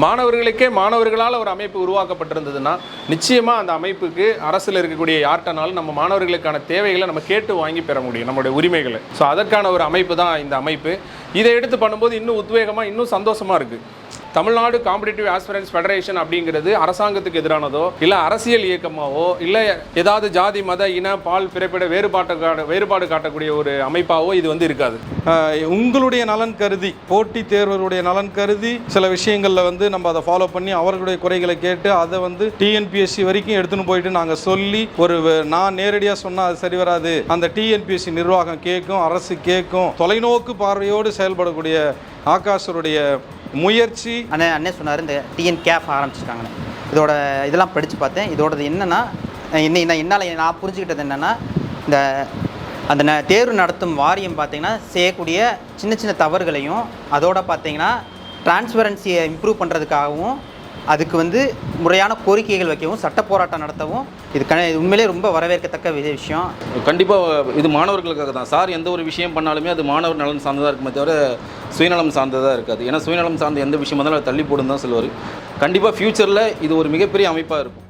மாணவர்களுக்கே மாணவர்களால் ஒரு அமைப்பு உருவாக்கப்பட்டிருந்ததுன்னா நிச்சயமாக அந்த அமைப்புக்கு அரசில் இருக்கக்கூடிய யார்கிட்டனாலும் நம்ம மாணவர்களுக்கான தேவைகளை நம்ம கேட்டு வாங்கி பெற முடியும், நம்மளுடைய உரிமைகளை. ஸோ அதற்கான ஒரு அமைப்பு தான் இந்த அமைப்பு. இதை எடுத்து பண்ணும்போது இன்னும் உத்வேகமாக, இன்னும் சந்தோஷமாக இருக்குது. தமிழ்நாடு காம்படிட்டிவ் ஆஸ்பிரன்ஸ் ஃபெடரேஷன் அப்படிங்கிறது அரசாங்கத்துக்கு எதிரானதோ இல்லை அரசியல் இயக்கமாவோ இல்லை ஏதாவது ஜாதி மத இன பால் பிறப்பிட வேறுபாடு காட்டக்கூடிய ஒரு அமைப்பாவோ இது இருக்காது. உங்களுடைய நலன் கருதி, போட்டி தேர்வருடைய நலன் கருதி சில விஷயங்களில் நம்ம அதை ஃபாலோ பண்ணி அவர்களுடைய குறைகளை கேட்டு அதை டிஎன்பிஎஸ்சி வரைக்கும் எடுத்துன்னு போயிட்டு நாங்கள் சொல்லி நான் நேரடியாக சொன்னால் அது சரி வராது, அந்த டிஎன்பிஎஸ்சி நிர்வாகம் கேட்கும், அரசு கேட்கும், தொலைநோக்கு பார்வையோடு செயல்படக்கூடிய ஆகாஷருடைய முயற்சி. அண்ணே சொன்னார் இந்த டிஎன் கேஃப் ஆரம்பிச்சிருக்காங்கன்னு. இதோட இதெல்லாம் படித்து பார்த்தேன். இதோடது என்னென்னா என்னால் நான் புரிஞ்சுக்கிட்டது என்னென்னா, அந்த தேர்வு நடத்தும் வாரியம் பார்த்திங்கன்னா செய்யக்கூடிய சின்ன சின்ன தவறுகளையும் அதோட பார்த்திங்கன்னா டிரான்ஸ்பரன்சியை இம்ப்ரூவ் பண்ணுறதுக்காகவும் அதுக்கு முறையான கோரிக்கைகள் வைக்கவும் சட்ட போராட்டம் நடத்தவும் இது உண்மையிலே ரொம்ப வரவேற்கத்தக்க விஷயம். கண்டிப்பாக இது மாணவர்களுக்காக தான் சார். எந்த ஒரு விஷயம் பண்ணாலுமே அது மாணவர் நலன் சார்ந்ததாக இருக்குமே தவிர சுயநலம் சார்ந்ததாக இருக்காது. ஏன்னா சுயநலம் சார்ந்த எந்த விஷயம் இருந்தாலும் அதை தள்ளி போடுன்னு தான் சொல்லுவார். கண்டிப்பாக ஃப்யூச்சரில் இது ஒரு மிகப்பெரிய அமைப்பாக இருக்கும்.